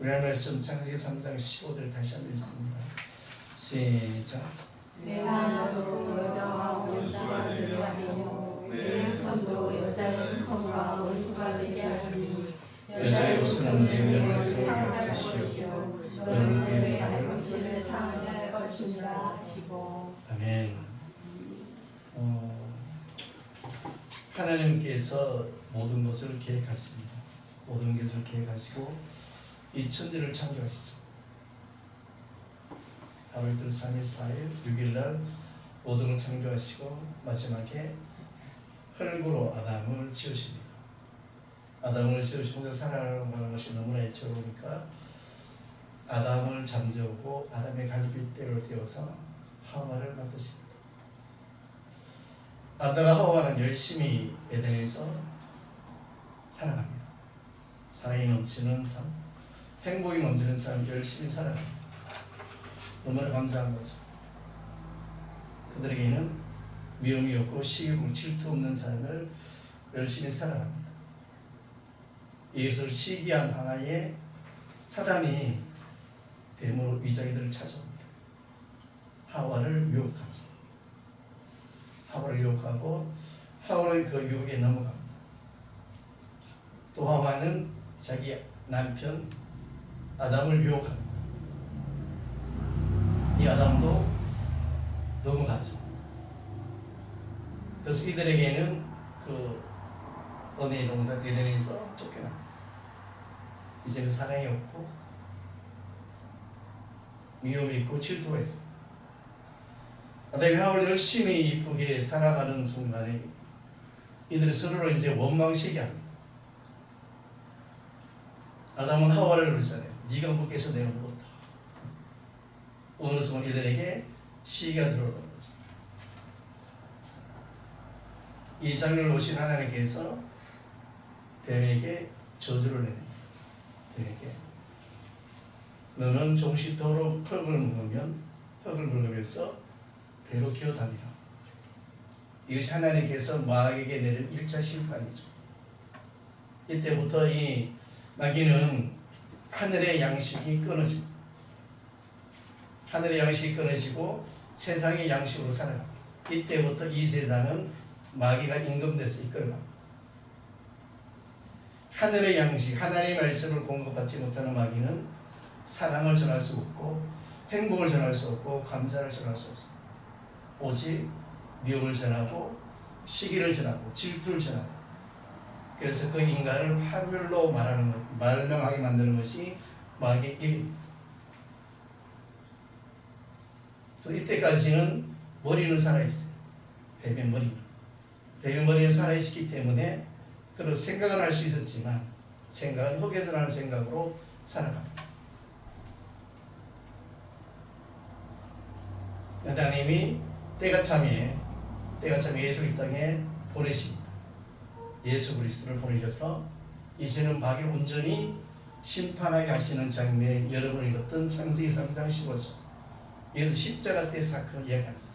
우리 하나님 말씀 창세기 3장 15절 다시 한번 읽습니다. 시작. 내가 너로 여자와 원수가 되게 하며 내 후손도 여자의 후손과 원수가 되게 하리니 여자의 후손은 내 명령을 상할 것이요 너는 내 발꿈치를 상하게 할 것이니라 하시고. 아멘. 하나님께서 모든 것을 계획하십니다. 모든 것을 계획하시고 이 천지를 창조하시죠. 8월 3일, 4일, 6일날 모든 걸 창조하시고 마지막에 흙으로 아담을 지으십니다. 아담을 지으시고 살아가는 것이 너무나 애처로우니까 아담을 잠재우고 아담의 갈빗대를 떼어서 하와를 만드십니다. 아담과 하와는 열심히 에덴에서 살아갑니다. 사랑이 넘치는 삶, 행복이 넘치는 삶, 열심히 살아갑니다. 너무나 감사한 거죠. 그들에게는 미움이 없고 시기고 질투 없는 삶을 열심히 살아갑니다. 이것을 시기한 하나의 사단이 뱀으로 위자기들을 찾아옵니다. 하와를 유혹하죠. 하와를 유혹하고 하와는 그 유혹에 넘어갑니다. 또 하와는 자기 남편 아담을 유혹합니다. 이 아담도 넘어가죠. 그래서 이들에게는 그 은혜의 동산 에덴에서 쫓겨납니다. 이제는 사랑이 없고 미움이 있고 질투가 있습니다. 아담이 하와를 열심히 이쁘게 살아가는 순간에 이들이 서로를 이제 원망시게 합니다. 아담은 하와를 그러잖아요. 네가 먹겠어 내가 먹었다. 어느 순간 이들에게 시기가 들어오는 거죠. 이 장면을 보신 하나님께서 뱀에게 저주를 내립니다. 뱀에게 너는 종식토록 흙을 먹으면서 배로 기어다니라. 이것이 하나님께서 마귀에게 내린 1차 심판이죠. 이때부터 이 마귀는 하늘의 양식이 끊어집니다. 하늘의 양식이 끊어지고 세상의 양식으로 살아갑니다. 이때부터 이 세상은 마귀가 임금돼서 이끌어갑니다. 하늘의 양식, 하나님의 말씀을 공급받지 못하는 마귀는 사랑을 전할 수 없고 행복을 전할 수 없고 감사를 전할 수 없습니다. 오직 미움을 전하고 시기를 전하고 질투를 전하고, 그래서 그 인간을 파멸로 말명하게 만드는 것이 마귀의 일입니다. 또 이때까지는 머리는 살아있어요. 뱀의 머리는 살아있기 때문에 그런 생각은 할 수 있었지만 생각은 흙에서 나는 생각으로 살아갑니다. 하나님이 때가 참에 예수를 이 땅에 보내십니다. 예수 그리스도를 보내셔서 이제는 마귀를 온전히 심판하게 하시는 장면에 여러분이 읽었던 창세기 3장 15절, 이것은 십자가 때 사건을 이야기합니다.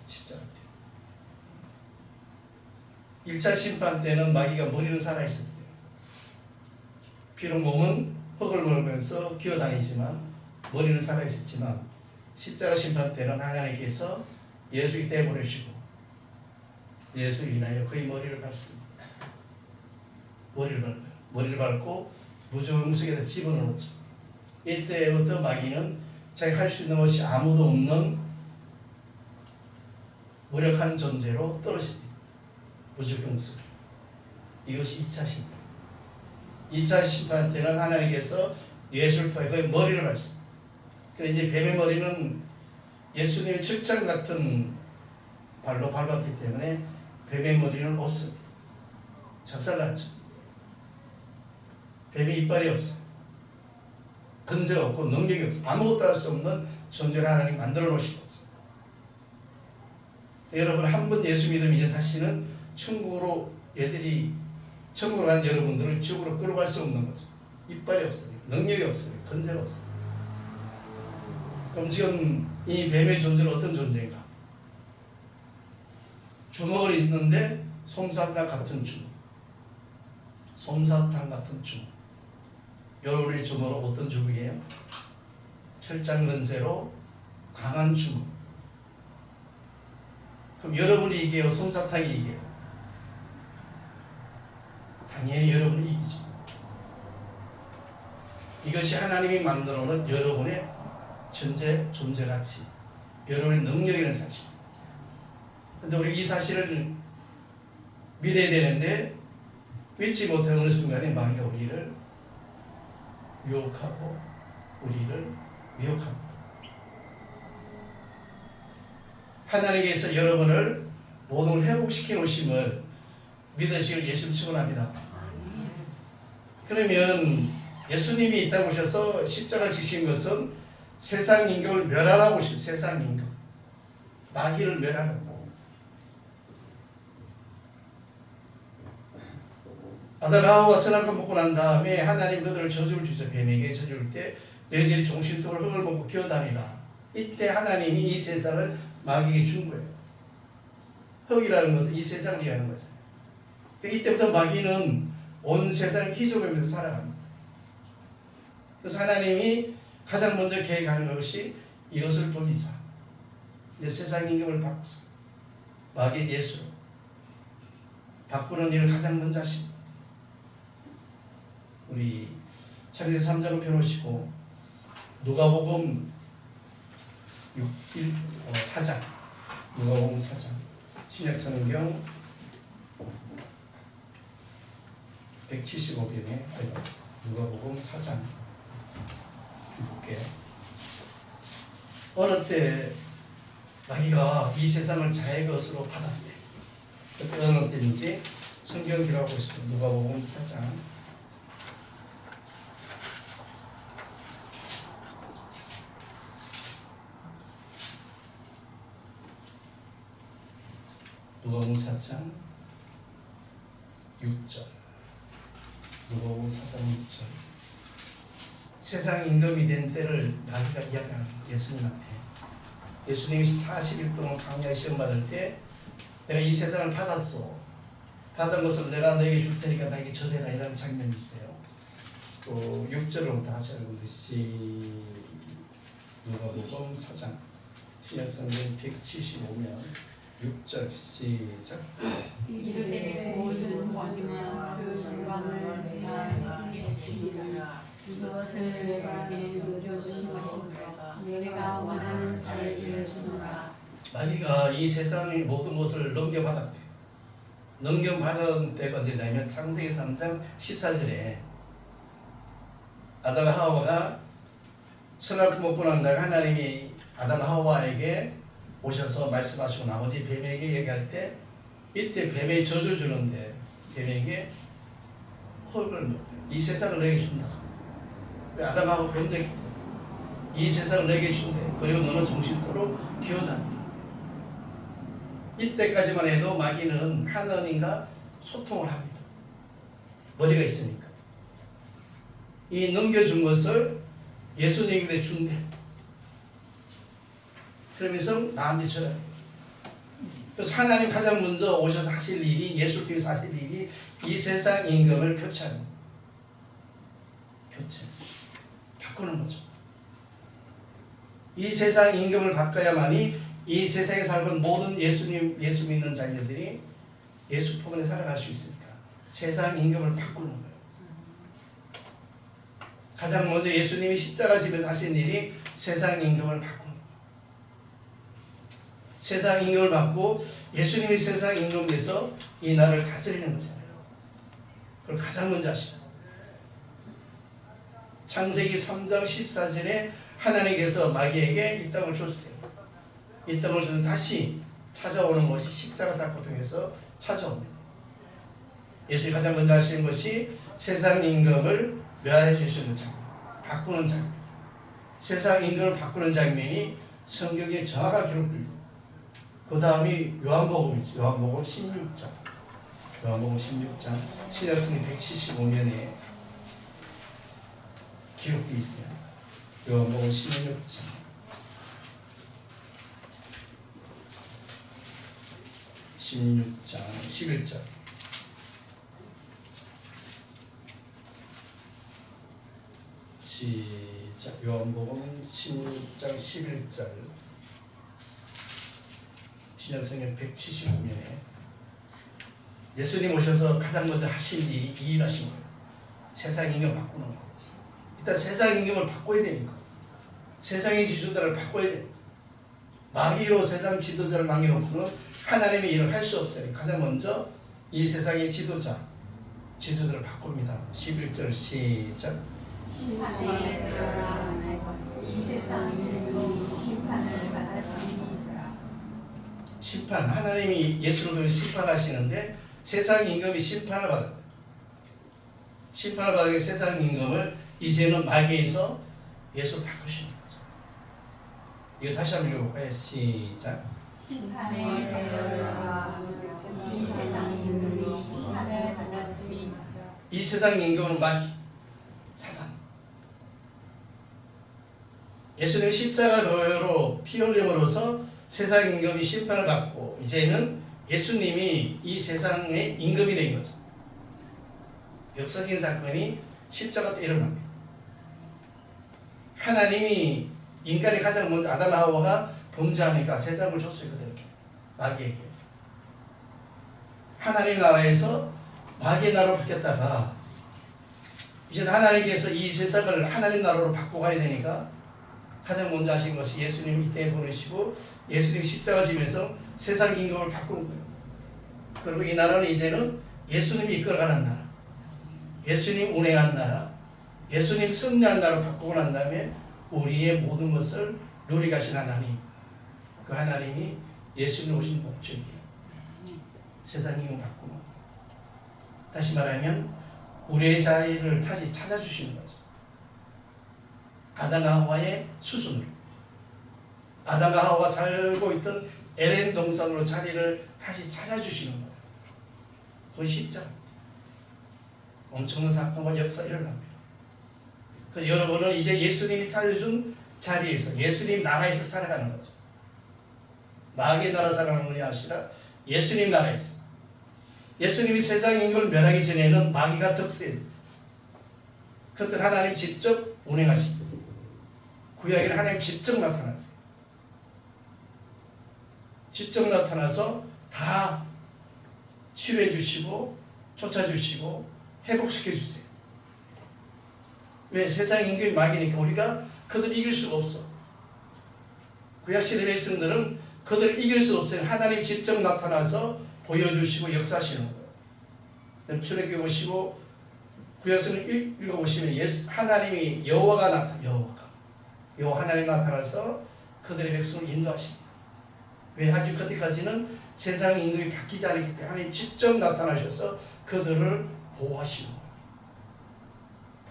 십자가 때 1차 심판 때는 마귀가 머리는 살아있었어요. 비록 몸은 흙을 먹으면서 기어다니지만 머리는 살아있었지만 십자가 심판 때는 하나님께서 예수 이 땅에 보내시고 예수 인하여 그의 머리를 밟습니다. 머리를 밟고 무중속에다 집어넣었죠. 이때부터 마귀는 자기 할 수 있는 것이 아무도 없는 무력한 존재로 떨어집니다. 무조건 속에. 이것이 2차 심판. 2차 심판 때는 하나님께서 예수를 통해 그의 머리를 밟습니다. 그래서 이제 뱀의 머리는 예수님의 철장 같은 발로 밟았기 때문에 뱀의 머리는 없습니다. 작살났죠. 뱀이 이빨이 없어요. 근세가 없고 능력이 없어요. 아무것도 할 수 없는 존재를 하나님 만들어 놓으신 거죠. 여러분 한 번 예수 믿으면 이제 다시는 천국으로 간 여러분들을 지옥으로 끌어갈 수 없는 거죠. 이빨이 없어요. 능력이 없어요. 근세가 없어요. 그럼 지금 이 뱀의 존재는 어떤 존재인가? 주먹을 있는데 솜사탕 같은 주먹. 여러분의 주먹은 어떤 주먹이에요? 철장 건세로 강한 주먹. 그럼 여러분이 이겨요? 솜사탕이 이겨요? 당연히 여러분이 이기죠. 이것이 하나님이 만들어 놓은 여러분의 존재 가치, 여러분의 능력이라는 사실. 근데 우리 이 사실을 믿어야 되는데 믿지 못하는 어느 순간에 마귀가 우리를 유혹하고 우리를 미혹합니다. 하나님께서 여러분을 모든 회복시켜 놓으심을 믿으시길 예수님 축원합니다. 그러면 예수님이 이 땅에 오셔서 십자가를 지신 것은 세상 임금을 멸하라고 오신 세상 임금, 마귀를 멸하라고. 아담과 하와가 선악과 먹고 난 다음에 하나님 그들을 저주를 주죠. 뱀에게 저주를 때 너희들이 종신토를 흙을 먹고 기어다니라. 이때 하나님이 이 세상을 마귀에게 준 거예요. 흙이라는 것은 이 세상을 이해하는 것이에요. 이때부터 마귀는 온 세상을 희석하면서 살아갑니다. 그래서 하나님이 가장 먼저 계획하는 것이 이것을 돌리자. 이제 세상 임금을 바꾸자. 마귀 예수로 바꾸는 일을 가장 먼저 하십니다. 우리 창세기 3장을 펴놓으시고 누가복음 4장, 누가복음 4장, 신약성경 175편에 누가복음 4장 볼게요. 어느 때 마귀가 이 세상을 자의 것으로 받았대. 그때 어느 때인지 성경 기록하고 있습니다. 누가복음 4장 누가복음 4장 6절, 누가복음 4장 6절. 세상 임금이 된 때를 마귀가 이야기하는 예수님한테. 예수님이 40일 동안 광야에 시험 받을 때 내가 이 세상을 받았어. 받은 것을 내가 너에게 줄 테니까 나에게 전해라. 이라는 장면이 있어요. 또 6절로 다시 읽듯이 누가복음 4장 신약성경 175면 6절 시작. 이르되 모든 왕이와 그 영광을 내게 주리라. 이것을 내가 내게 누려주신 것이므로 내가 원하는 자에게 주노라. 마귀가 이 세상의 모든 것을 넘겨받았대. 넘겨받은 때가 언제냐면 창세기 3장 14절에 아담과 하와가 선악을 먹고 난 다음에 하나님이 아담과 하와에게 오셔서 말씀하시고 나머지 뱀에게 얘기할 때 이때 뱀에 저주를 주는데 뱀에게 흙을 이 세상을 내게 준다. 아담하고 범죄 이 세상을 내게 준대. 그리고 너는 정신토로 기어다니. 이때까지만 해도 마귀는 하나님과 소통을 합니다. 머리가 있으니까. 이 넘겨준 것을 예수님에게 준대. 그러면서 나한테 줘요. 그래서 하나님 가장 먼저 오셔서 하실 일이, 예수를 통해서 하실 일이 이 세상 임금을 교체하는 거예요. 교체. 바꾸는 거죠. 이 세상 임금을 바꿔야만이 이 세상에 살고 모든 예수 믿는 자녀들이 예수 폭언에 살아갈 수 있으니까 세상 임금을 바꾸는 거예요. 가장 먼저 예수님이 십자가 집에서 하신 일이 세상 임금을 바꾸는 거예요. 세상 임금을 받고 예수님이 세상 임금 돼서 이 나라를 다스리는 거잖아요. 그걸 가장 먼저 하시죠. 창세기 3장 14절에 하나님께서 마귀에게 이 땅을 줬어요. 이 땅을 줘서 다시 찾아오는 것이 십자가 사건을 통해서 찾아옵니다. 예수님이 가장 먼저 하시는 것이 세상 임금을 멸하여 주시는 장면, 바꾸는 장면. 세상 임금을 바꾸는 장면이 성경에 정확하게 기록되어 있습니다. 그 다음이 요한복음이죠. 요한복음 16장. 요한복음 16장 신약성경 175면에 기록되어 있어요. 요한복음 16장 11절 시작. 요한복음 16장 11절. 신약성경 175면에 예수님 오셔서 가장 먼저 하신 일이 이 일하신 거예요. 세상 임금 바꾸는 거. 일단 세상 임금을 바꿔야 되니까. 세상의 지주들을 바꿔야 됩니다. 마귀로 세상 지도자를 맡겨놓고는 하나님의 일을 할 수 없어요. 가장 먼저 이 세상의 지도자들을 바꿉니다. 11절 시작. 심판에 들어라. 이 세상 인간이 심판을 받았습니다. 심판, 하나님이 예수를 통해 심판하시는데 세상 임금이 심판을 받았다. 심판을 받은 세상 임금을 이제는 마귀에서 예수 바꾸시는 거죠. 이거 다시 한번 읽어볼까요? 시작. 심판에 들어라. 이 세상 인간이 심판을 받았습니다. 이 세상 임금은 마귀, 사단. 예수님 십자가로 피 흘림으로써 세상 임금이 심판을 받고 이제는 예수님이 이 세상의 임금이 된 거죠. 역사적인 사건이 십자가 때 일어납니다. 하나님이 인간이 가장 먼저 아담 하와가 범죄하니까 세상을 줬어요. 그대로 마귀에게. 하나님 나라에서 마귀의 나라로 바뀌었다가 이제 하나님께서 이 세상을 하나님 나라로 바꿔가야 되니까 가장 먼저 하신 것이 예수님 이 땅에 보내시고 예수님 십자가 지면서 세상 임금을 바꾸는 거예요. 그리고 이 나라는 이제는 예수님이 이끌어가는 나라, 예수님 운행한 나라, 예수님 승리한 나라로 바꾸고 난 다음에 우리의 모든 것을 누리가신 하나님, 그 하나님이 예수님 오신 목적이에요. 세상 임금 바꾸는. 다시 말하면 우리의 자리를 다시 찾아주시는 거죠. 아담과 하와의 수준으로. 아담과 하와가 살고 있던 에덴 동산으로 자리를 다시 찾아주시는 거예요. 그건 십자가. 엄청난 사건과 역사가 일어납니다. 그래서 여러분은 이제 예수님이 찾아준 자리에서 예수님 나라에서 살아가는 거죠. 마귀의 나라 살아가는 것이 아니라 예수님 나라에서. 예수님이 세상 임금을 멸하기 전에는 마귀가 득세했어요. 그때 하나님 직접 운행하시고 구약에는 하나님 직접 나타났어요. 직접 나타나서 다 치료해 주시고 쫓아주시고 회복시켜 주세요. 왜? 세상 임금이 마귀니까 우리가 그들을 이길 수가 없어. 구약시대 백성들은 그들을 이길 수 없어요. 하나님 직접 나타나서 보여주시고 역사하시는 거예요. 출애굽기 보시고 구약성을 읽어보시면 하나님이 여호와 하나님 나타나서 그들의 백성을 인도하십니다. 왜? 아주 그때까지는 세상 임금이 바뀌지 않았기 때문에 하나님 직접 나타나셔서 그들을 보호하시는 거예요.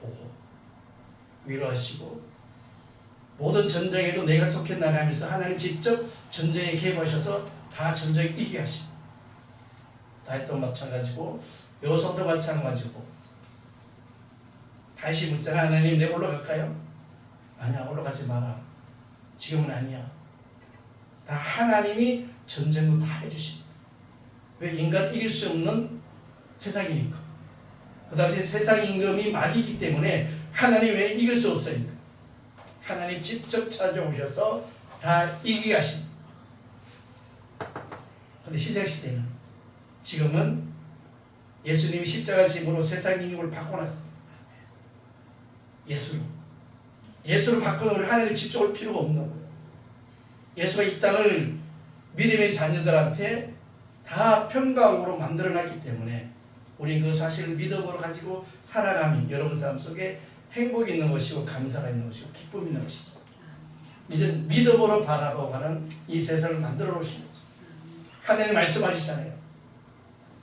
보호, 위로하시고 모든 전쟁에도 내가 속했나니 하면서 하나님 직접 전쟁에 개입하셔서 다 전쟁에 이기게 하십니다. 다윗도 마찬가지고 요셉도 마찬가지고. 다시 묻잖아. 하나님 내가 올라갈까요? 아니야, 올라가지 마라. 지금은 아니야. 다 하나님이 전쟁도 다 해주십니다. 왜? 인간 이길 수 없는 세상이니까. 그 당시 세상 임금이 마귀이기 때문에 하나님 외에 이길 수 없으니까 하나님 직접 찾아오셔서 다 이기게 하십니다. 그런데 시작시대는 지금은 예수님이 십자가 짐으로 세상 임금을 바꿔놨어요. 예수를 바꾸는 우리 하나님 직접 올 필요가 없는 거예요. 예수가 이 땅을 믿음의 자녀들한테 다 평강으로 만들어놨기 때문에 우리 그 사실을 믿음으로 가지고 살아가면 여러분 삶 속에 행복이 있는 것이고 감사가 있는 것이고 기쁨이 있는 것이죠. 이제 믿음으로 바라보가는 이 세상을 만들어 놓으신 거죠. 하나님 말씀하시잖아요.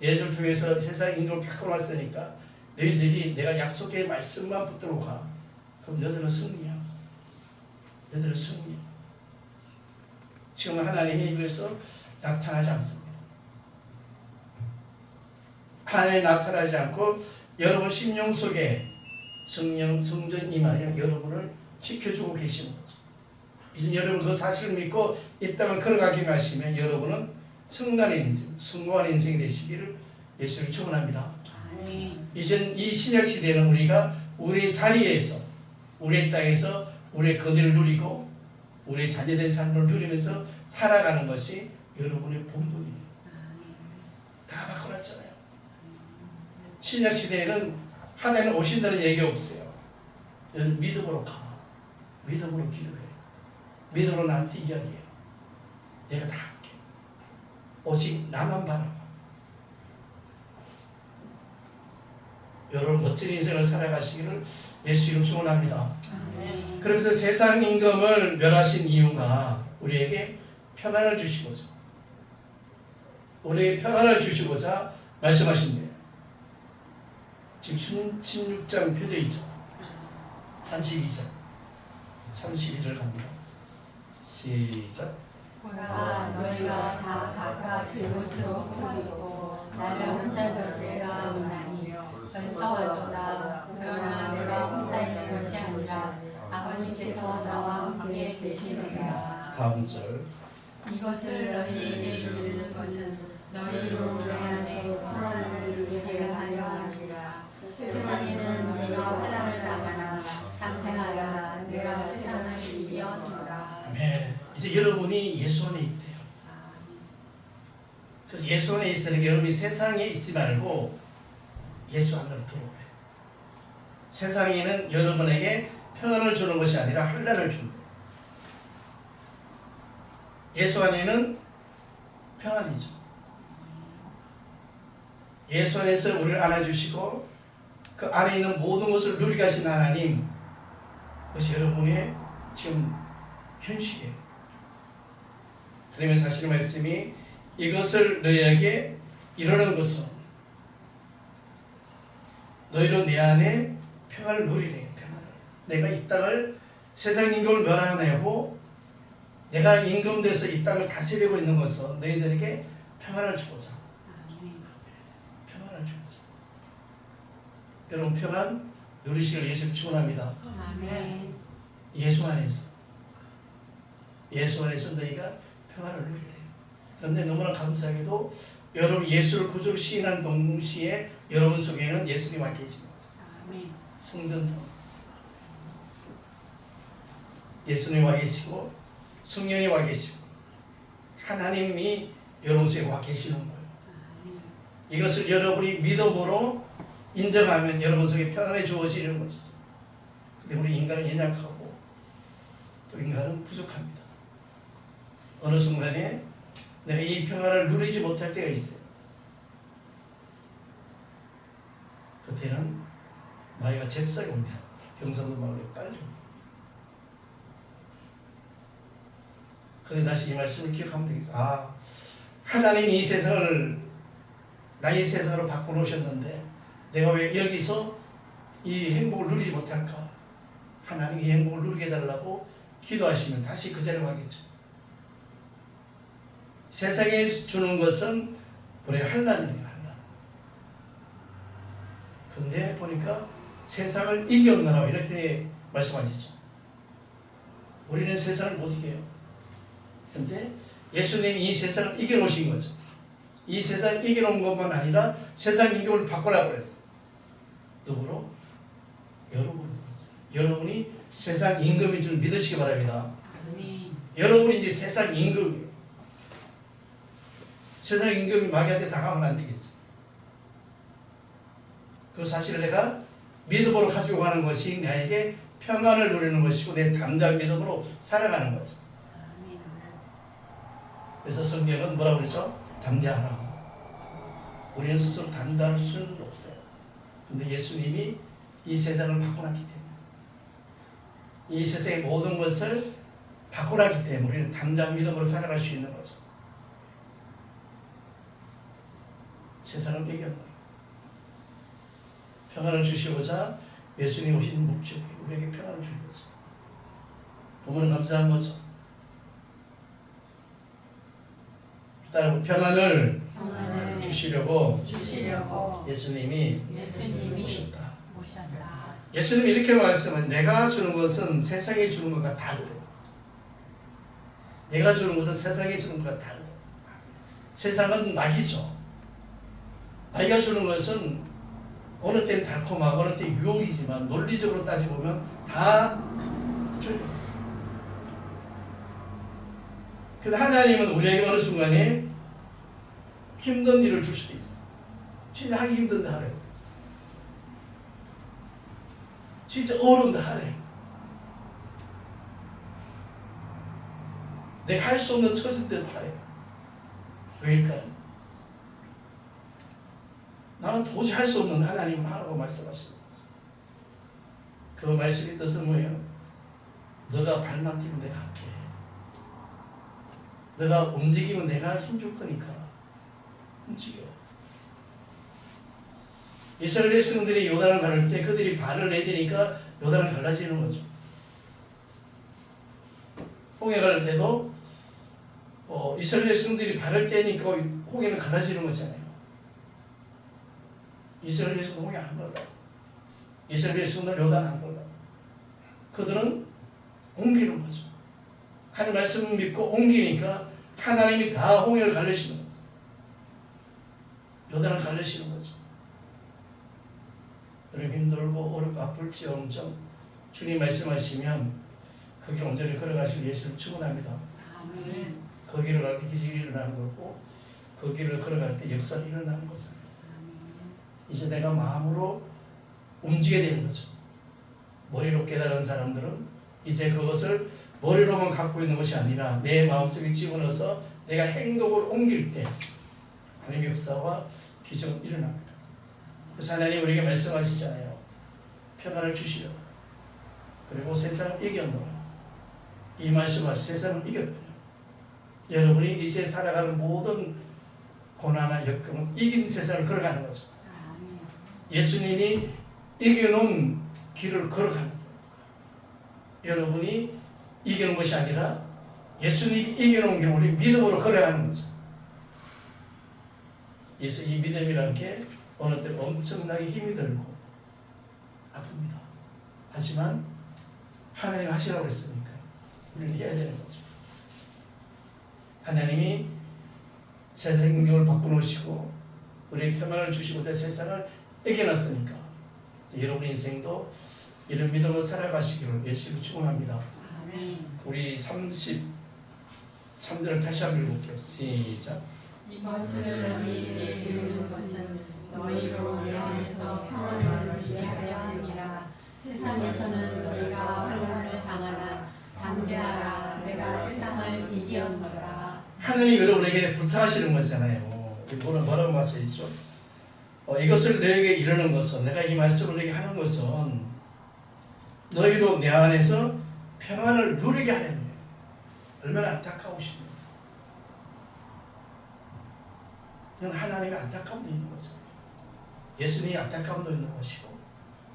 예수를 통해서 세상 인도를 바꿔놨으니까 너희들이 내가 약속의 말씀만 붙들고 가. 그럼 너희들은 승리야. 너희들은 승리야. 지금은 하나님이 그래서 나타나지 않습니다. 하나님이 나타나지 않고 여러분 심령 속에 성령, 성전 임하여 여러분을 지켜주고 계시는 거죠. 이제 여러분 그 사실을 믿고 이 땅을 걸어가기만 하시면 여러분은 성난의 인생, 성공한 인생이 되시기를 예수를 축원합니다. 이제는 이 신약 시대는 우리가 우리 자리에서 우리의 땅에서 우리의 거리를 누리고 우리의 자녀된 삶을 누리면서 살아가는 것이 여러분의 본분이에요. 다 바꿔놨잖아요. 신약시대에는 하나님 오신다는 얘기가 없어요. 여러분 믿음으로 가. 믿음으로 기도해. 믿음으로 나한테 이야기해. 내가 다 할게. 오직 나만 바라봐. 여러분 멋진 인생을 살아가시기를 예수 이름 축원합니다. 그러면서 세상 임금을 멸하신 이유가 우리에게 평안을 주시고자 우리에게 평안을 주시고자 말씀하신대요. 지금 16장 펴져 있죠. 32절 갑니다. 시작. 보라 너희가 다 각각 제 곳으로 흩어지고 나를 혼자 들으리라 하나니 벌써 왔도다. 그러나 내가 혼자 있는 것이 아니라 아버지께서 나와 함께 계시느니라. 다음 절. 이것을 너희에게 이르는 것은 너희로 내 안에 평안을 누리게 하려 함이라. 세상에는 너희가 환난을 당하나 담대하여라. 내가 세상을 이겼노라. 아멘. 이제 여러분이 예수 안에 있대요. 그래서 예수 안에 있으니까 여러분이 세상에 있지 말고 예수 안으로 들어오래. 세상에는 여러분에게 평안을 주는 것이 아니라 환난을 준다. 예수 안에는 평안이죠. 예수 안에서 우리를 안아주시고 그 안에 있는 모든 것을 누리게 하신 하나님, 그것이 여러분의 지금 현실이에요. 그러면서 하시는 말씀이 이것을 너희에게 이르는 것은 너희로 내 안에 평안을 누리래. 평안을. 내가 이 땅을 세상 임금을 멸하내고 내가 임금돼서 이 땅을 다스리고 있는 것은 너희들에게 평안을 주고자. 평안을 주고자. 여러분 평안 누리시길 예수 축원합니다. 아멘. 예수 안에서 너희가 평안을 누리래요. 그런데 너무나 감사하게도 여러분 예수를 구주로 시인한 동시에 여러분 속에는 예수님이 와 계시는 거죠. 성전성 예수님이 와 계시고 성령이 와 계시고 하나님이 여러분 속에 와 계시는 거예요. 이것을 여러분이 믿음으로 인정하면 여러분 속에 평안이 주어지는 거죠. 근데 우리 인간은 연약하고 또 인간은 부족합니다. 어느 순간에 내가 이 평안을 누리지 못할 때가 있어요. 그때는 마귀가 잽싸게 옵니다. 경상도 마을에 빨리 옵니다. 그런데 다시 이 말씀을 기억하면 되겠어요. 하나님이 이 세상을 나의 세상으로 바꿔놓으셨는데 내가 왜 여기서 이 행복을 누리지 못할까? 하나님이 이 행복을 누리게 해달라고 기도하시면 다시 그 자리로 가겠죠. 세상에 주는 것은 우리의 환난이에요. 환난. 근데 보니까 세상을 이겼노라 이렇게 말씀하시죠. 우리는 세상을 못 이겨요. 근데 예수님이 이 세상을 이겨놓으신 거죠. 이 세상을 이겨놓은 것만 아니라 세상 임금을 바꾸라고 그랬어요. 누구로? 여러분이 세상 임금인 줄 믿으시기 바랍니다. 여러분이 이제 세상 임금이에요. 세상 임금이 마귀한테 당하면 안 되겠지. 그 사실을 내가 믿음으로 가지고 가는 것이 나에게 평안을 누리는 것이고 내 담대한 믿음으로 살아가는 거죠. 그래서 성경은 뭐라고 그러죠? 담대하라. 우리는 스스로 담대할 수는 없어요. 근데 예수님이 이 세상을 바꿔놨기 때문에 이 세상의 모든 것을 바꿔놨기 때문에 우리는 담대한 믿음으로 살아갈 수 있는 거죠. 세상을 이겼노라. 평안을 주시고자 예수님 오신 목적이 우리에게 평안을 주는 거죠. 너무나 감사한 거죠. 따라 평안을 주시려고 예수님이 오셨다. 예수님이 이렇게 말씀하신 내가 주는 것은 세상에 주는 것과 다르다. 내가 주는 것은 세상에 주는 것과 다르다. 세상은 마귀죠. 마귀가 주는 것은 어느 때는 달콤하고 어느 때는 유혹이지만 논리적으로 따져보면 다 줘요. 근데 하나님은 우리에게 어느 순간에 힘든 일을 줄 수도 있어요. 진짜 하기 힘든데 하래요. 진짜 어려운데 하래요. 내가 할 수 없는 처지인데도 하래요. 왜일까요? 나는 도저히 할 수 없는 하나님 하라고 말씀하시는 거죠. 그 말씀의 뜻은 뭐예요? 너가 발만 뛰면 내가 할게. 너가 움직이면 내가 힘줄 거니까 움직여. 이스라엘 백성들이 요단을 가를 때 그들이 발을 내디니까 요단은 갈라지는 거죠. 홍해 갈 때도 이스라엘 백성들이 발을 떼니까 홍해는 갈라지는 거잖아요. 이스라엘 백성들 홍해 안 갈라. 이스라엘 백성들 요단 안 갈라. 그들은 옮기는 거죠. 하나님 말씀 믿고 옮기니까 하나님이 다 홍해를 갈르시는 거죠. 요단을 갈르시는 거죠. 여러분 힘들고 어렵고 아플지언정 주님 말씀하시면 그 길 온전히 걸어가실 예수를 축원합니다. 아멘. 그 길을 갈 때 기적이 일어나는 거고 그 길을 걸어갈 때 역사가 일어나는 것은 이제 내가 마음으로 움직여야 되는 거죠. 머리로 깨달은 사람들은 이제 그것을 머리로만 갖고 있는 것이 아니라 내 마음속에 집어넣어서 내가 행동을 옮길 때 하나님의 역사와 기적은 일어납니다. 그래서 하나님 우리에게 말씀하시잖아요. 평안을 주시려고. 그리고 세상을 이겨놓으라. 이 말씀을 세상을 이겨놓으라. 여러분이 이제 살아가는 모든 고난과 역경은 이긴 세상을 걸어가는 거죠. 예수님이 이겨놓은 길을 걸어가는 거예요. 여러분이 이기는 것이 아니라 예수님이 이겨놓은 길을 우리 믿음으로 걸어가는 거죠. 그래서 이 믿음이라는 게 어느 때 엄청나게 힘이 들고 아픕니다. 하지만 하나님 하시라고 했으니까 우리는 해야 되는 거죠. 하나님이 세상 환경을 바꿔놓으시고 우리의 평안을 주시고 세상을 이겨놨으니까 여러분 인생도 이런 믿음으로 살아가시기를 예수로 축원합니다. 우리 33절을 다시 한번 읽어볼게요. 시작. 이것을 너희에게 이루는 것은 너희로 내 안에서 평안을 이루게 하려 함이라. 세상에서는 너희가 환난을 당하나 담대하라. 내가 세상을 이기었노라. 하나님 여러분에게 부탁하시는 거잖아요. 이거는 뭐라고 말씀이죠? 이것을 너에게 이루는 것은 내가 이 말씀을 너에게 하는 것은 너희로 내 안에서 평안을 누리게 하려는 거예요. 얼마나 안타까우십니까? 이건 하나님의 안타까움도 있는 것입니다. 예수님의 안타까움도 있는 것이고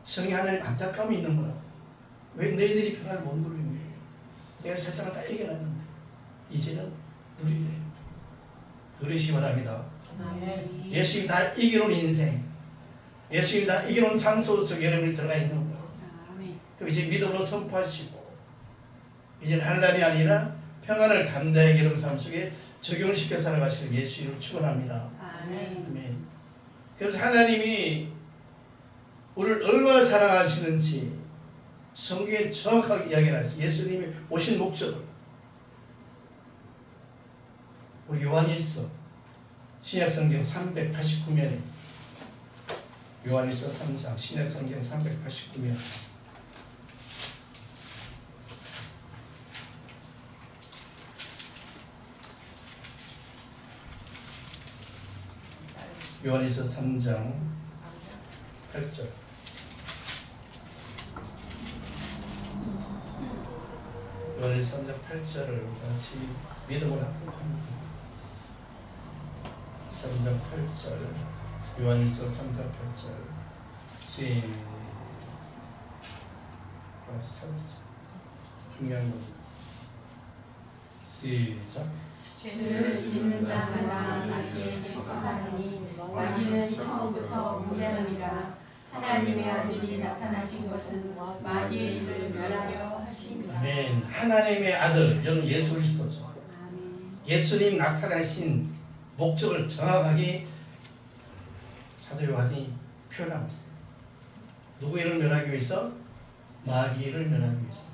성령 하나님의 안타까움이 있는 거라고. 왜 너희들이 평안을 못 누리는 거예요? 내가 세상을 다 이겨놨는데 이제는 누리래. 누리시기 바랍니다. 예수님이 다 이겨놓은 인생, 예수님이 다 이겨놓은 장소 속에 여러분이 들어가 있는 거예요. 그럼 이제 믿음으로 선포하시고 이제는 할 날이 아니라 평안을 담대하게 이런 삶 속에 적용시켜 살아가시는 예수님을 축원합니다. 아멘. 그래서 하나님이 우리를 얼마나 사랑하시는지 성경에 정확하게 이야기를 했어요. 예수님이 오신 목적을. 우리 요한일서 신약성경 389면에 요한일서 3장 신약성경 389면 요한일서 3장 8절 요한일서 3장 8절을 같이 믿음으로 합독합니다. 3장 8절 요한일서 3장 8절 중요한 겁니다. 시작. 죄를 짓는 자마다 마귀에게 속하느니 마귀는 처음부터 문제함이라. 하나님의 아들이 나타나신 것은 마귀의 일을 멸하려 하심이라. 아멘. 하나님의 아들, 여러분 예수 그리스도죠. 예수님 나타나신 목적을 정확하게 사도 요한이 표현하고 있어요. 누구 일을 멸하기 위해서? 마귀를 멸하기 위해서.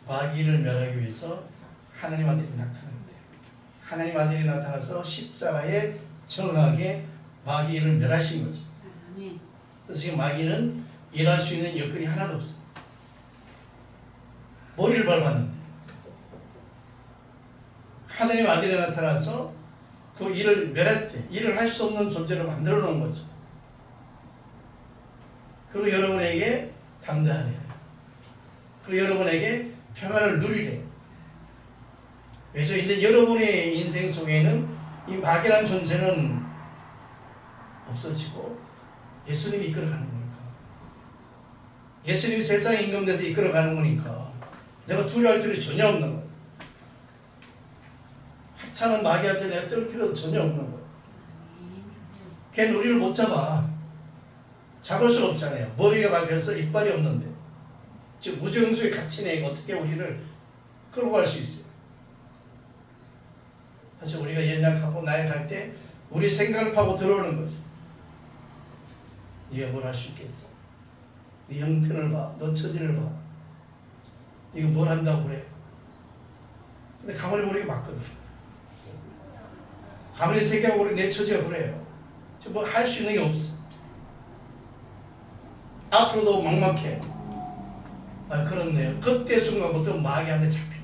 마귀를 멸하기 위해서 하나님 아들이 나타났는데, 하나님 아들이 나타나서 십자가에 정하게 마귀를 멸하신 거죠. 그래서 지금 마귀는 일할 수 있는 여건이 하나도 없어요. 머리를 밟았는데 하나님 아들이 나타나서 그 일을 멸했대. 일을 할 수 없는 존재로 만들어 놓은 거죠. 그리고 여러분에게 담대하래. 그리고 여러분에게 평안을 누리래. 그래서 이제 여러분의 인생 속에는 이 마귀라는 존재는 없어지고 예수님이 이끌어가는 거니까. 예수님이 세상에 임금돼서 이끌어가는 거니까 내가 두려워할 필요 전혀 없는 거예요. 하찮은 마귀한테 내가 떨 필요도 전혀 없는 거예요. 걔는 우리를 못 잡아. 잡을 수 없잖아요. 머리가 밟혀서 이빨이 없는데. 즉 무정수에 갇힌 애가 어떻게 우리를 끌고 갈 수 있어요. 사실 우리가 연약하고 나약할 때 우리 생각을 파고 들어오는 거죠. 네가 뭘 할 수 있겠어? 네 형편을 봐. 너 처지를 봐. 이거 뭘 한다고 그래? 근데 가만히 보니까 맞거든. 가만히 생각해보니 내 처지가 그래요. 뭐 할 수 있는 게 없어. 앞으로도 막막해. 아, 그렇네요. 그때 순간부터 마귀한테 잡혀.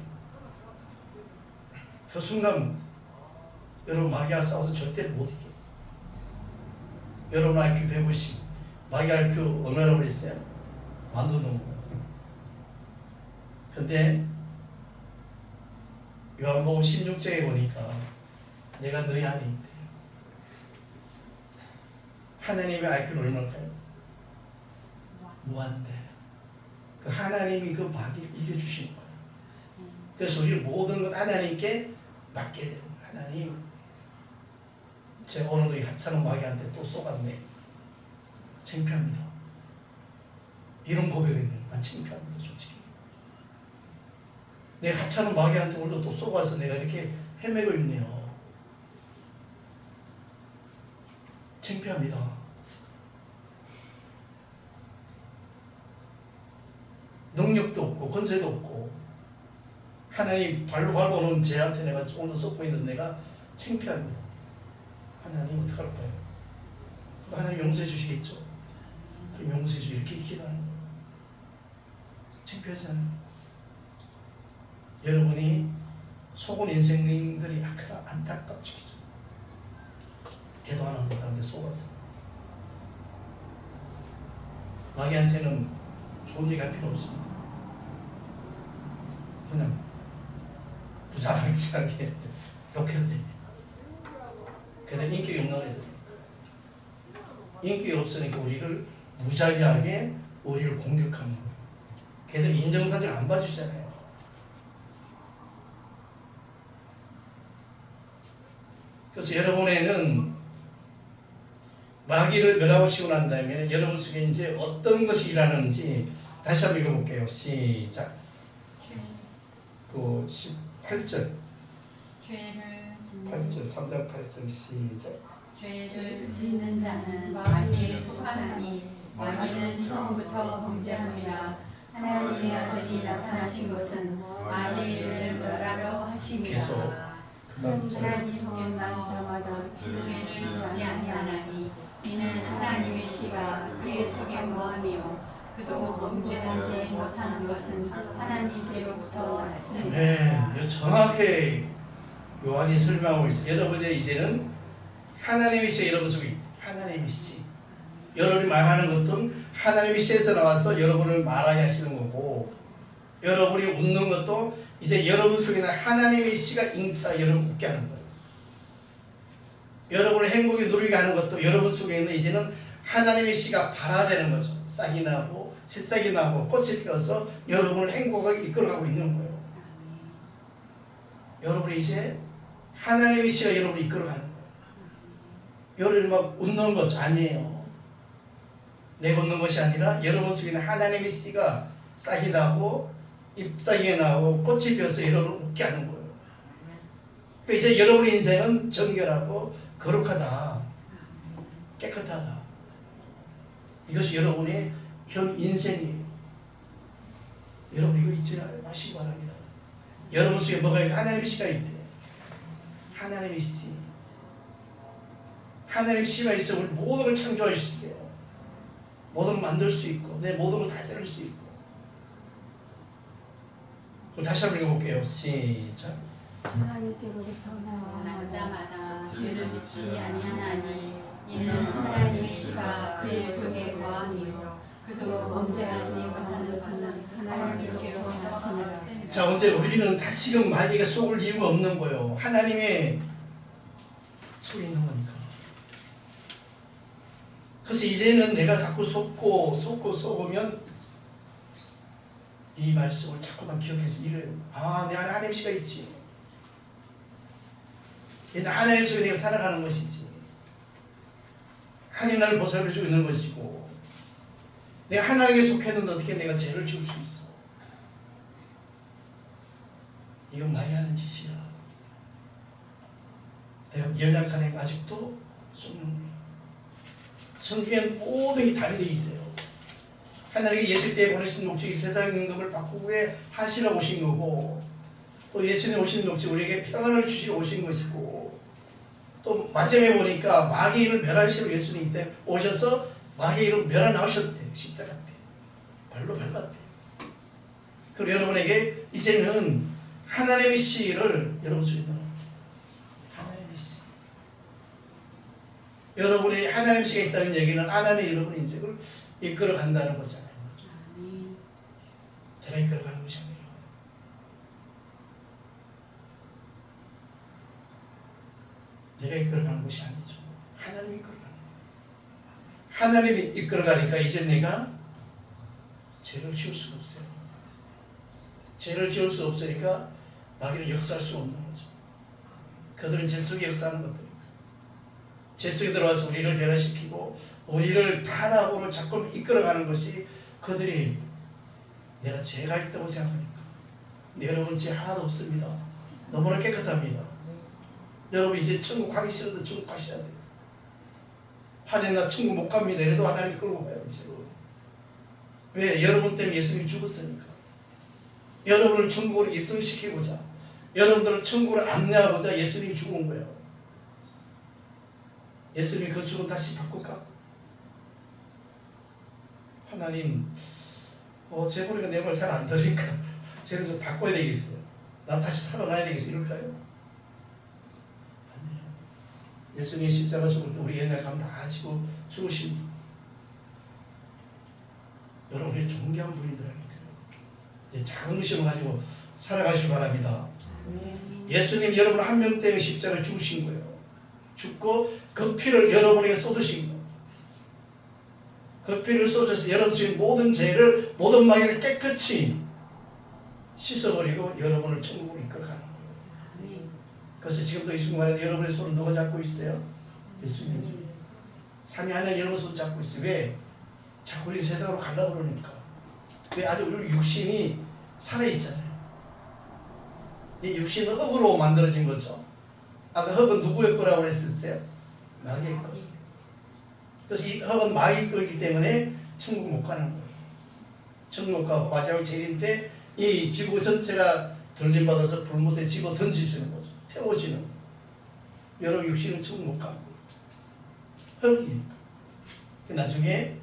그 순간 여러분 마귀와 싸워서 절대 못 이겨. 여러분 IQ 150, 마귀 IQ 얼마나 버렸어요? 완전 넘고. 근데 요한복음 16장에 보니까 내가 너희 안에 있대. 하나님의 IQ는 얼마일까요? 무한대. 그 하나님이 그 마귀를 이겨주신 거예요. 그래서 우리 모든 것 하나님께 맡게 되는 거예요. 하나님, 제가 오늘도 이 하찮은 마귀한테 또 쏘갔네. 창피합니다. 이런 고백이 있는 난 창피합니다. 솔직히. 내 하찮은 마귀한테 오늘도 또 쏘가서 내가 이렇게 헤매고 있네요. 창피합니다. 능력도 없고 권세도 없고 하나님 발로 밟아오는 쟤한테 내가 오늘 쏟고 있는 내가 창피합니다. 하나님 어떡할까요? 하나님 용서해 주시겠죠? 그럼 용서해 주시고 이렇게 기도하는 거예요. 창피하잖아요. 여러분이 속은 인생들이 안타깝죠. 기도 하나 못하는데 속았어. 마귀한테는 좋은 얘기 할 필요 없습니다. 그냥 부자랑치하게 욕해도 됩니다. 걔들 인격이 없는 애들. 인격이 없으니까 우리를 무자비하게 우리를 공격하는 거예요. 걔들 인정사정 안 봐주잖아요. 그래서 여러분에는 마귀를 멸하시고 난 다음에 여러분 속에 이제 어떤 것이 일하는지 다시 한번 읽어볼게요. 시작. 그 18절. 8절, 3장 8절 시작. 죄를 짓는 자는 마귀에 속하나니 마귀는 처음부터 범죄함이라. 하나님의 아들이 나타나신 것은 마귀를 멸하려 하심이라. 하나님께서 자마다 죄를 짓지 아니하나니 이는 하나님의 씨가 그의 속에 거하며 그도 범죄하지 못하는 것은 하나님께로부터 왔습니다. 네, 정확히 요한이 설명하고 있어요. 여러분들 이제는 하나님의 씨 여러분 속에 하나님의 씨. 여러분이 말하는 것도 하나님의 씨에서 나와서 여러분을 말하게 하시는 거고, 여러분이 웃는 것도 이제 여러분 속에는 하나님의 씨가 있다 여러분 웃게 하는 거예요. 여러분의 행복이 누리게 하는 것도 여러분 속에 있는 이제는 하나님의 씨가 발화되는 거죠. 싹이 나고 새싹이 나고 꽃이 피어서 여러분을 행복하게 이끌어가고 있는 거예요. 여러분이 이제 하나님의 씨가 여러분을 이끌어가는 거예요. 여러분이 막 웃는 것 아니에요. 내가 웃는 것이 아니라 여러분 속에 있는 하나님의 씨가 싹이 나고 잎사귀가 나고 꽃이 피어서 여러분을 웃게 하는 거예요. 그러니까 이제 여러분의 인생은 정결하고 거룩하다. 깨끗하다. 이것이 여러분의 현 인생이에요. 여러분 이거 잊지 마시기 바랍니다. 여러분 속에 뭐가 있고 하나님의 씨가 있대. 하나님의 씨. 하나님의 씨가 있어 우리 모든 걸 창조할 수 있어요. 모든 걸 만들 수 있고 내 모든 걸 다스릴 수 있고. 그럼 다시 한번 읽어볼게요. 시작. 하나님께로부터 나온 자마다 죄를 짓지 아니하나니 이는 하나님의 씨가 그의 속에 거하며 그도 범죄하지 못하는 것은 하나님께로 왔으므로. 자, 언제 우리는 다시금 마귀가 속을 이유가 없는 거예요. 하나님의 속에 있는 거니까. 그래서 이제는 내가 자꾸 속으면 이 말씀을 자꾸만 기억해서 이래요. 아, 내 안에 하나님 씨가 있지. 하나님 속에 내가 살아가는 것이지. 하나님 나를 보살펴주고 있는 것이고 내가 하나님께 속했는데 어떻게 내가 죄를 지을 수 있어. 이건 많이 하는 짓이야. 내가 연약한 애가 아직도 속는 거야. 성경엔 모든 게 답이 되어 있어요. 하나님께 예수 때에 보내신 목적이 세상 임금을 바꾸게 하시러 오신 거고 또 예수님 오신 목적이 우리에게 평안을 주시러 오신 것이고 또 마지막에 보니까 마귀의 일을 멸하시러 예수님 때 오셔서 마귀의 일을 멸하 나오셨대. 십자가 때 발로 밟았대. 그리고 여러분에게 이제는 하나님의 씨를 여러분 속에 넣어. 하나님의 씨. 여러분이 하나님의 씨가 있다는 얘기는 하나님이 여러분의 인생을 이끌어 간다는 거잖아요. 내가 이끌어 가는 것이 아니라 내가 이끌어가는 것이 아니죠. 하나님이 이끌어가는 거예요. 하나님이 이끌어가니까 이제 내가 죄를 지을 수가 없어요. 죄를 지을 수 없으니까 마귀는 역사할 수 없는 거죠. 그들은 죄 속에 역사하는 것들이니까. 죄 속에 들어와서 우리를 변화시키고 우리를 타락으로 자꾸 이끌어가는 것이 그들이 내가 죄가 있다고 생각하니까. 근데 여러분 죄 하나도 없습니다. 너무나 깨끗합니다. 여러분 이제 천국 가기 싫어도 천국 가셔야 돼요. 하나님 나 천국 못 갑니다. 이래도 하나님 끌고 가요. 이제로. 왜? 여러분 때문에 예수님이 죽었으니까. 여러분을 천국으로 입성시키고자 여러분들을 천국으로 안내하고자 예수님이 죽은 거예요. 예수님이 그 죽음 다시 바꿀까? 하나님 제 보니까 내 말 잘 안 들으니까 쟤를 좀 바꿔야 되겠어요. 난 다시 살아나야 되겠어요. 이럴까요? 예수님이 십자가 죽을 때 우리 연약함 다 아시고 죽으신 여러분이 존귀한 분이더라니까요. 이제 자긍심을 가지고 살아가시기 바랍니다. 예수님 여러분 한 명 때문에 십자가를 죽으신 거예요. 죽고 그 피를 여러분에게 쏟으신 거예요. 그 피를 쏟아서 여러분 중에 모든 죄를 모든 마귀를 깨끗이 씻어버리고 여러분을 천국으로 이끌어가는 거예요. 그래서 지금도 이 순간에 여러분의 손을 누가 잡고 있어요? 예수님. 삼위 하나님 여러분 손 잡고 있어요. 왜? 자꾸 우리 세상으로 가려고 그러니까. 왜? 아직 우리 육신이 살아있잖아요. 이 육신은 흙으로 만들어진 거죠. 아까 흙은 누구의 거라고 했었어요? 마귀의 거. 그래서 이 흙은 마귀의 거이기 때문에 천국 못 가는 거예요. 천국 못 가고 마지막 재림 때 이 지구 전체가 돌림받아서 불못에 집어 던지시는 거죠. 태워지는. 여러분 육신은 천국 못 가고 흙이니까. 나중에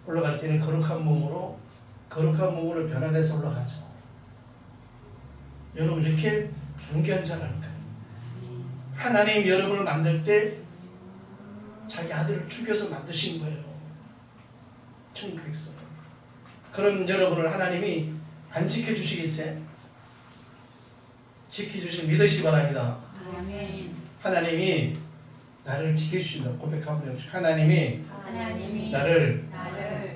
올라갈 때는 거룩한 몸으로 변화돼서 올라가죠. 여러분 이렇게 존귀한 자라니까요. 하나님 여러분을 만들 때 자기 아들을 죽여서 만드신 거예요. 천국에서. 그런 여러분을 하나님이 안 지켜주시겠어요? 지켜주시는 믿으시기 바랍니다. 아멘. 하나님이 나를 지켜주신다. 고백하면 해보시죠. 하나님이 나를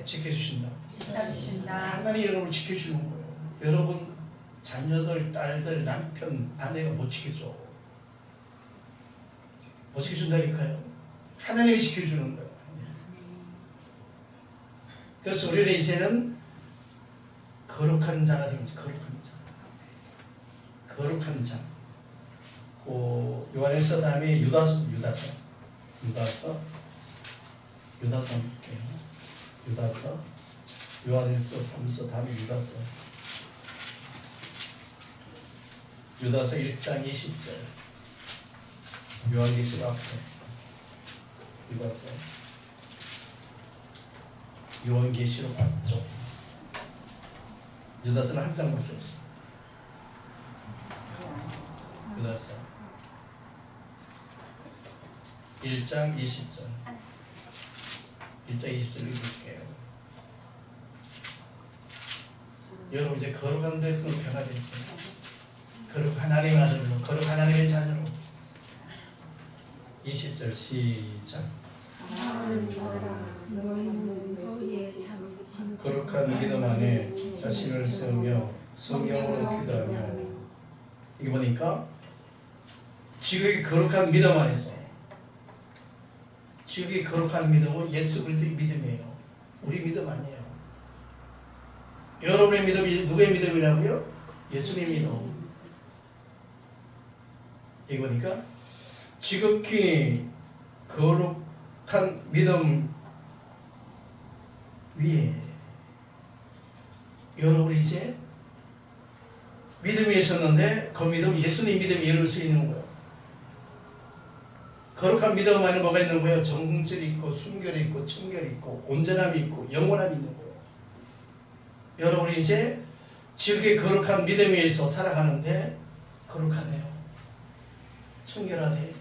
지켜주신다. 하나님이 여러분을 지켜주는 거예요. 여러분 자녀들, 딸들, 남편, 아내가 못 지켜줘. 못 지켜준다니까요. 하나님이 지켜주는 거예요. 그래서 우리는 이제는 거룩한 자가 되는 거죠. 거룩한 자. 거룩한 자. 요한일서 다음에 유다서 유다서 볼게요. 유다서, 요한일서, 3서, 다음에 유다서. 유다서 1장 20절. 요한계시록 앞에. 유다서. 요한계시록 앞쪽. 유다서는 한 장밖에 없어요. 유다서 1장 20절. 1장 20절 읽을게요. 여러분 이제 거룩한 백성으로 변화됐어요. 거룩한 하나님의 아들로, 거룩한 하나님의 자녀로. 20절 시작. 거룩한 믿음 안에 자신을 세우며 성령으로 기도하며. 이게 보니까 지극히 거룩한 믿음 안에서, 지극히 거룩한 믿음은 예수 그리스도의 믿음이에요. 우리 믿음 아니에요. 여러분의 믿음이 누구의 믿음이라고요? 예수님 믿음. 이게 보니까 지극히 거룩한 믿음 위에 여러분이 이제 믿음이 있었는데 그 믿음 예수님 믿음이 이룰 수 있는 거예요. 거룩한 믿음 안에 뭐가 있는 거예요? 정질이 있고 순결이 있고 청결이 있고 온전함이 있고 영원함이 있는 거예요. 여러분이 이제 지극히 거룩한 믿음 위에서 살아가는데 거룩하대요. 청결하대요.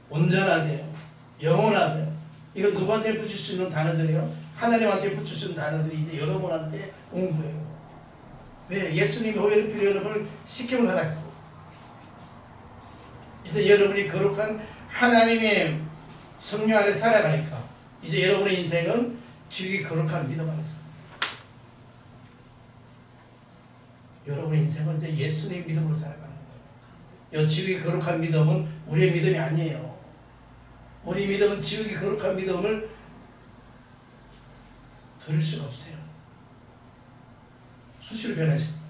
온전하대요. 영원하대요. 이거 누구한테 붙일 수 있는 단어들이에요? 하나님한테 붙일 수 있는 단어들이 이제 여러분한테 온 거예요. 왜? 예수님이 오히려 필요 여러분을 시킴을 받았고, 이제 여러분이 거룩한 하나님의 성령 안에 살아가니까 이제 여러분의 인생은 지극히 거룩한 믿음 안에서, 여러분의 인생은 이제 예수님 믿음으로 살아가는 거예요. 이 지극히 거룩한 믿음은 우리의 믿음이 아니에요. 우리 믿음은 지극히 거룩한 믿음을 들을 수가 없어요. 수시로 변해서,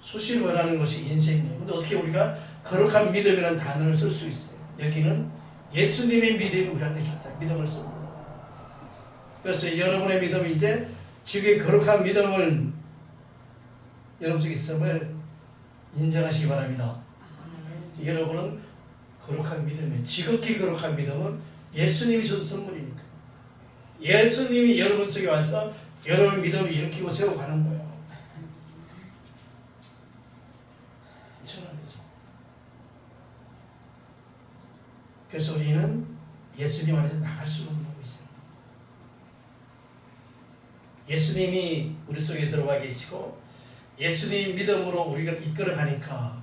수시로 변하는 것이 인생이에요. 근데 어떻게 우리가 거룩한 믿음이라는 단어를 쓸 수 있어요? 여기는 예수님의 믿음이 우리한테 줬다. 믿음을 쓰는 거예요. 그래서 여러분의 믿음이 이제 지극히 거룩한 믿음을 여러분 속에 있음을 인정하시기 바랍니다. 여러분은 거룩한 믿음이에요. 지극히 거룩한 믿음은 예수님이 준 선물이니까. 예수님이 여러분 속에 와서 여러분 믿음을 일으키고 세워가는 거예요. 천하에서. 그래서 우리는 예수님 안에서 나갈 수가 없는 것이죠. 예수님이 우리 속에 들어와 계시고 예수님 믿음으로 우리가 이끌어가니까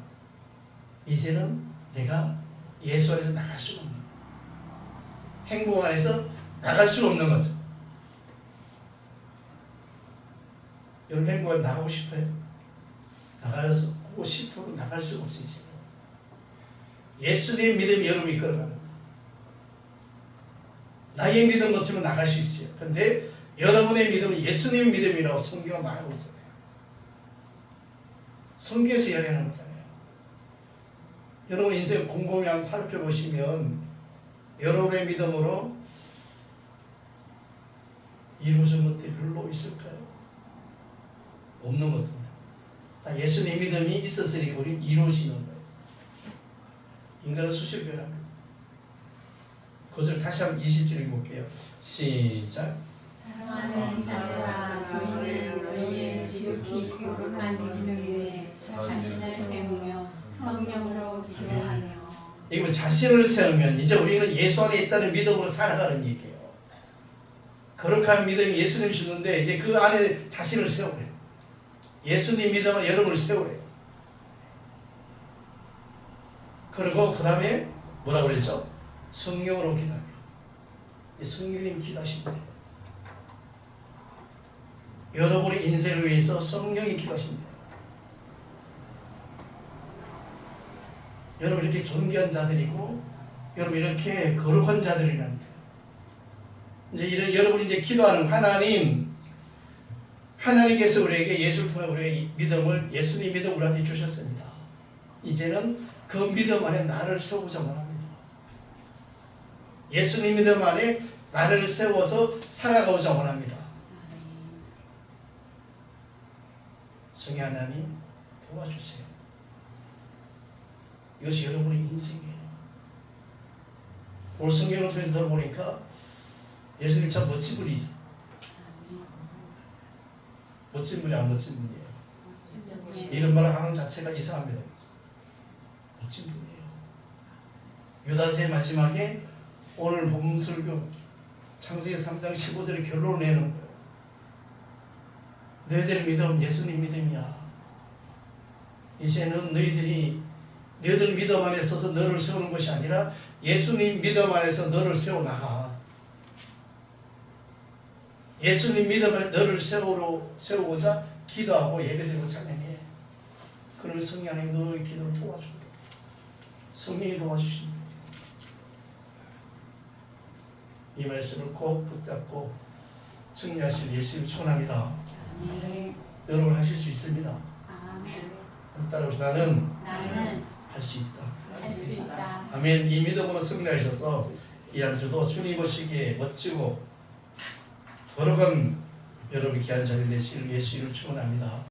이제는 내가 예수 안에서 나갈 수가 없는 거예요. 행복 안에서 나갈 수가 없는 거죠. 여러분 행복에 나가고 싶어요? 나가고 싶어도 나갈 수가 없어요. 예수님 믿음이 여러분을 이끌어가는 거예요. 나의 믿음 같으면 나갈 수 있어요. 그런데 여러분의 믿음은 예수님 믿음이라고 성경은 말하고 있잖아요. 성경에서 이야기하는 거잖아요. 여러분 인생 곰곰이 한번 살펴보시면 여러분의 믿음으로 이루어진 것들이 별로 있을까요? 없는 것입니다. 다 예수님 믿음이 있었으니까 우리 이루어지는 거예요. 인간은 수시로 변합니다. 그것을 다시 한번 20절 읽어볼게요. 시작. 사랑하는 자들아, 너희는 너희의 지극히 거룩한 믿음 위에 자신을 세우며 성령으로 기도하며. 이거 자신을 세우면 이제 우리는 예수 안에 있다는 믿음으로 살아가는 얘기예요. 거룩한 믿음이 예수님이 주는데 이제 그 안에 자신을 세우래요. 예수님 믿음은 여러분을 세우래요. 그리고 그 다음에 뭐라고 그랬죠? 성령으로 기도하며. 성령님 기도하신대요. 여러분의 인생을 위해서 성령이 기도하신대요. 여러분 이렇게 존귀한 자들이고 여러분 이렇게 거룩한 자들이라는 거예요. 이제 여러분이 이제 기도하는 하나님께서 우리에게 예수를 통해 우리의 믿음을 예수님 믿음 우리한테 주셨습니다. 이제는 그 믿음 안에 나를 세우고자 원합니다. 예수님 믿음 안에 나를 세워서 살아가고자 원합니다. 성의 하나님 도와주세요. 이것이 여러분의 인생이에요. 오늘 성경을 통해서 들어보니까 예수님 참 멋진 분이지. 멋진 분이 안 멋진 분이에요. 이런 말을 하는 자체가 이상합니다. 멋진 분이에요. 유다서의 마지막에 오늘 본문 설교 창세기 3장 15절에 결론을 내는 거예요. 너희들의 믿음은 예수님 믿음이야. 이제는 너희들 믿음 안에 서서 너를 세우는 것이 아니라 예수님 믿음 안에서 너를 세워나가. 예수님 믿음 안에 너를 세우고자 기도하고 예배드리고 찬양해. 그러면 성령 하나님 너의 기도를 도와준다. 성령이 도와주신다. 이 말씀을 꼭 붙잡고 승리하실 예수님 축원합니다. 여러분 하실 수 있습니다. 따라오시고 나는 할 수 있다. 아멘. 이 믿음으로 승리하셔서 이 한 주도 주님 보시기에 멋지고 거룩한 여러분 귀한 자리 되시길 예수 이름으로 축원합니다.